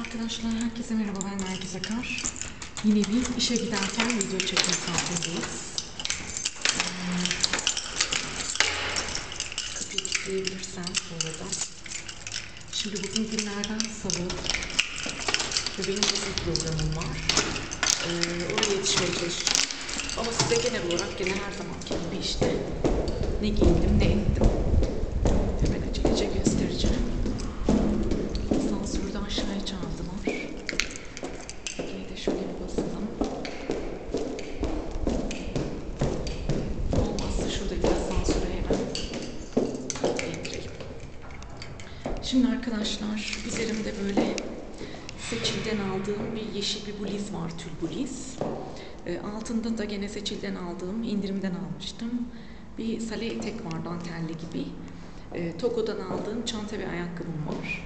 Arkadaşlar herkese merhaba, ben Nergiz Akar. Yine bir işe giderken video çekme saatindeyiz. Kapıyı kilitleyebilirsem burada. Şimdi bugün günlerden salı ve benim nasıl programım var. Oraya yetişmeye çalışacağım. Ama size genel olarak her zamanki gibi işte ne giyindim ne ettim. Hemen acelece göstereceğim. Asansörde aşağıya çağırdılar. Yine de şöyle bir basalım. Olmazsa şuradaki asansöre hemen indirelim. Şimdi arkadaşlar üzerimde böyle Seçil'den aldığım bir yeşil bir bluz var, tül bluz. Altında da gene Seçil'den aldığım, indirimden almıştım. Bir sale etek var, dantelli gibi. Togo'dan aldığım çanta ve ayakkabım var.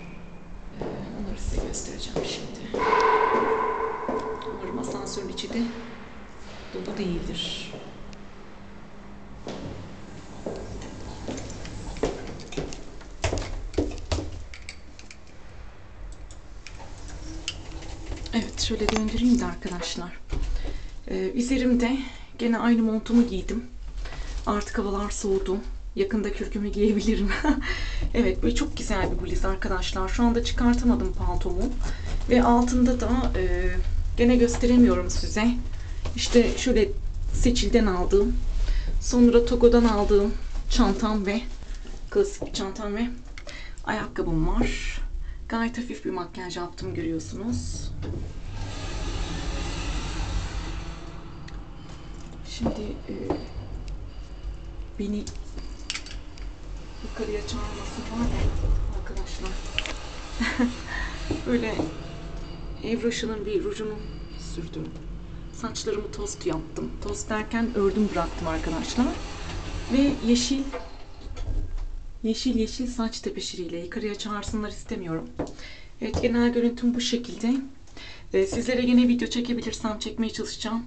Onları size göstereceğim şimdi. Umarım asansörün içi de dolu değildir. Evet, şöyle döndüreyim de arkadaşlar. Üzerimde gene aynı montumu giydim. Artık havalar soğudu. Yakında kürkümü giyebilirim. Evet, böyle çok güzel bir bluz arkadaşlar. Şu anda çıkartamadım paltomu. Ve altında da gene gösteremiyorum size. İşte şöyle Seçil'den aldığım, sonra Togo'dan aldığım çantam ve klasik bir çantam ve ayakkabım var. Gayet hafif bir makyaj yaptım, görüyorsunuz. Şimdi beni yukarıya çağırması var ya arkadaşlar. Böyle Evraş'ın bir rujunu sürdüm. Saçlarımı tost yaptım. Tost derken ördüm bıraktım arkadaşlar. Ve yeşil saç tepeşiriyle yukarıya çağırsınlar istemiyorum. Evet, genel görüntüm bu şekilde. Sizlere yine video çekebilirsem çekmeye çalışacağım.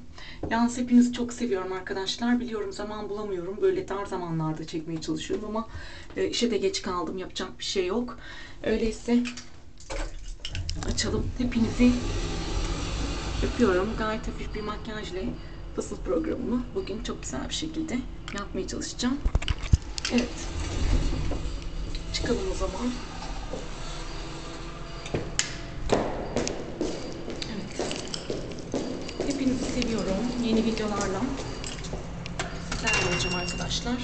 Yalnız hepinizi çok seviyorum arkadaşlar. Biliyorum zaman bulamıyorum. Böyle dar zamanlarda çekmeye çalışıyorum ama işe de geç kaldım. Yapacak bir şey yok. Öyleyse açalım. Hepinizi öpüyorum. Gayet hafif bir makyajla fasıl programımı bugün çok güzel bir şekilde yapmaya çalışacağım. Evet. Çıkalım o zaman. Hepinizi seviyorum. Yeni videolarla sizlerle olacağım arkadaşlar.